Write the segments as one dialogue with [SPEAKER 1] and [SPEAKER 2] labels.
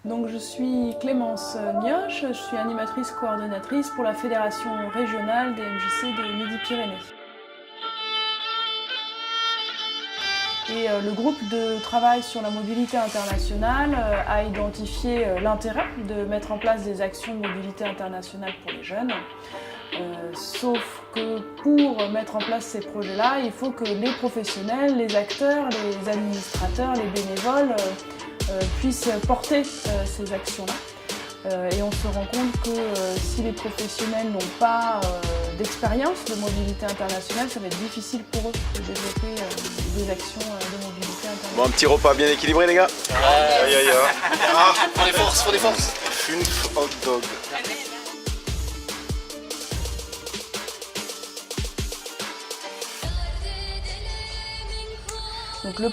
[SPEAKER 1] Donc je suis Clémence Nioche, je suis animatrice coordonnatrice pour la Fédération régionale des MJC de Midi-Pyrénées. Et le groupe de travail sur la mobilité internationale a identifié l'intérêt de mettre en place des actions de mobilité internationale pour les jeunes. Sauf que pour mettre en place ces projets-là, il faut que les professionnels, les acteurs, les administrateurs, les bénévoles puissent porter ces actions-là. Et on se rend compte que si les professionnels n'ont pas d'expérience de mobilité internationale, ça va être difficile pour eux de développer des actions de mobilité internationale.
[SPEAKER 2] Bon, un petit repas bien équilibré, les gars. Aïe, aïe, aïe.
[SPEAKER 3] Ah, pour les forces, pour les forces.
[SPEAKER 2] Une hot dog.
[SPEAKER 1] Donc le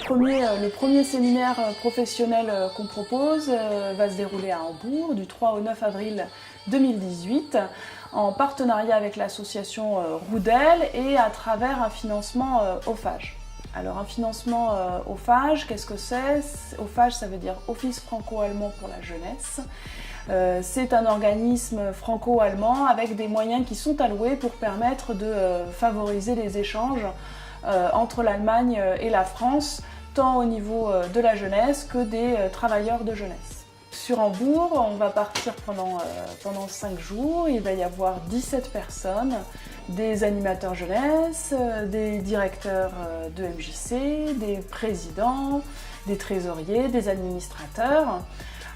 [SPEAKER 1] premier séminaire professionnel qu'on propose va se dérouler à Hambourg du 3 au 9 avril 2018 en partenariat avec l'association Roudel et à travers un financement OFAGE. Alors un financement OFAGE, qu'est-ce que c'est? OFAGE, ça veut dire Office franco-allemand pour la jeunesse. C'est un organisme franco-allemand avec des moyens qui sont alloués pour permettre de favoriser les échanges entre l'Allemagne et la France, tant au niveau de la jeunesse que des travailleurs de jeunesse. Sur Hambourg, on va partir pendant 5 jours, il va y avoir 17 personnes, des animateurs jeunesse, des directeurs de MJC, des présidents, des trésoriers, des administrateurs,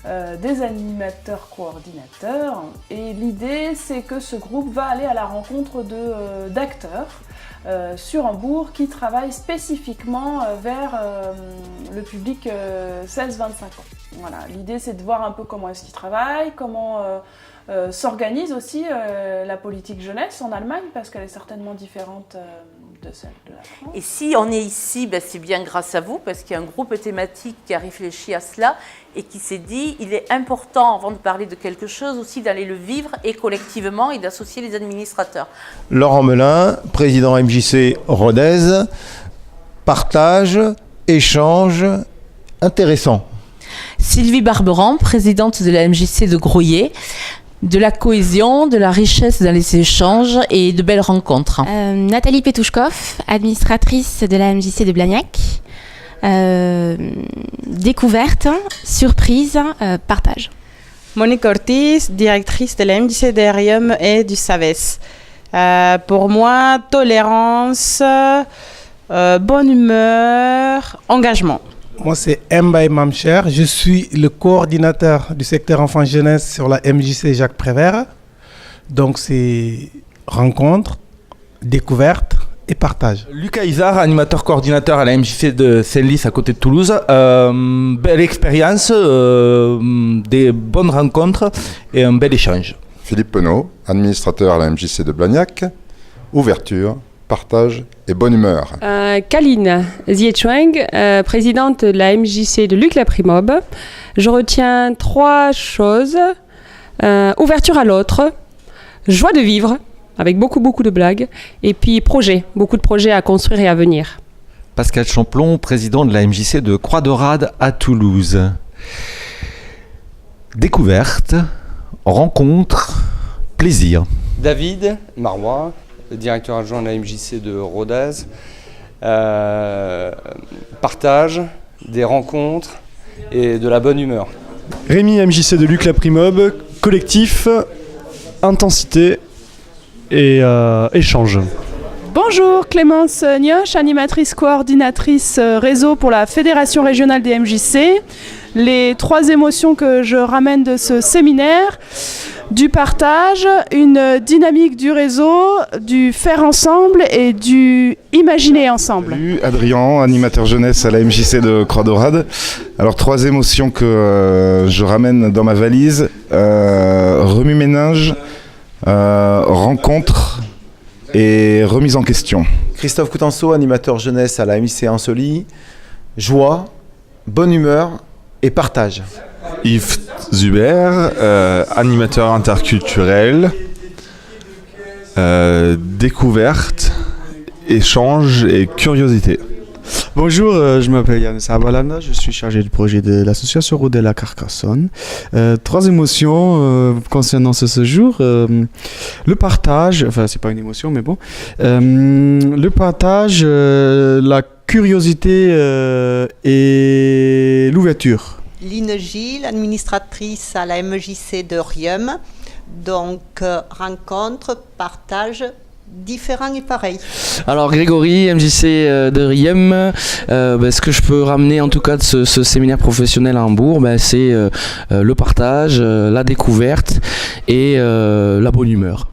[SPEAKER 1] des animateurs coordinateurs. Et l'idée, c'est que ce groupe va aller à la rencontre d'acteurs sur Hambourg qui travaillent spécifiquement vers le public 16-25 ans. Voilà, l'idée, c'est de voir un peu comment est-ce qu'ils travaillent, comment s'organise aussi la politique jeunesse en Allemagne, parce qu'elle est certainement différente de celle de la France.
[SPEAKER 4] Et si on est ici, c'est bien grâce à vous, parce qu'il y a un groupe thématique qui a réfléchi à cela et qui s'est dit il est important, avant de parler de quelque chose, aussi d'aller le vivre et collectivement et d'associer les administrateurs.
[SPEAKER 5] Laurent Melin, président MJC Rodez, partage, échange, intéressant.
[SPEAKER 4] Sylvie Barberan, présidente de la MJC de Groyer, de la cohésion, de la richesse dans les échanges et de belles rencontres.
[SPEAKER 6] Nathalie Petouchkov, administratrice de la MJC de Blagnac. Découverte, surprise, partage.
[SPEAKER 7] Monique Ortiz, directrice de la MJC d'Arium et du SAVES. Pour moi, tolérance, bonne humeur, engagement.
[SPEAKER 8] Moi, c'est Mbaye Mamcher. Je suis le coordinateur du secteur enfants-jeunesse sur la MJC Jacques Prévert. Donc, c'est rencontre, découverte et partage.
[SPEAKER 9] Lucas Isard, animateur coordinateur à la MJC de Senlis à côté de Toulouse. Belle expérience, des bonnes rencontres et un bel échange.
[SPEAKER 10] Philippe Penaud, administrateur à la MJC de Blagnac. Ouverture, partage et bonne humeur.
[SPEAKER 11] Kaline Ziechueng, présidente de la MJC de Luc-la-Primobe. Je retiens 3 choses. Ouverture à l'autre, joie de vivre, avec beaucoup de blagues, et puis beaucoup de projets à construire et à venir.
[SPEAKER 12] Pascal Champlon, président de la MJC de Croix-de-Rade à Toulouse. Découverte, rencontre, plaisir.
[SPEAKER 13] David Marois, directeur adjoint de la MJC de Rodez. Partage, des rencontres et de la bonne humeur.
[SPEAKER 14] Rémi, MJC de Luc-la-Primobe, collectif, intensité et échange.
[SPEAKER 1] Bonjour, Clémence Nioche, animatrice coordinatrice réseau pour la Fédération régionale des MJC. Les 3 émotions que je ramène de ce séminaire: du partage, une dynamique du réseau, du faire ensemble et du imaginer ensemble.
[SPEAKER 10] Salut, Adrien, animateur jeunesse à la MJC de Croix-de-Rade. Alors 3 émotions que je ramène dans ma valise: remue-ménage, rencontre et remise en question.
[SPEAKER 5] Christophe Coutenceau, animateur jeunesse à la MJC Ansoli. Joie, bonne humeur et partage.
[SPEAKER 15] Yves Zuber, animateur interculturel, découverte, échange et curiosité.
[SPEAKER 16] Bonjour, je m'appelle Yann Sabalanda, je suis chargé du projet de l'association Rodella Carcassonne. 3 émotions concernant ce séjour. Le partage, enfin c'est pas une émotion mais bon. Le partage, la curiosité et l'ouverture.
[SPEAKER 17] Line Gilles, administratrice à la MJC de Rieum. Donc, rencontre, partage, différents et pareils.
[SPEAKER 18] Alors Grégory, MJC de Rieum, ce que je peux ramener en tout cas de ce séminaire professionnel à Hambourg, c'est le partage, la découverte et la bonne humeur.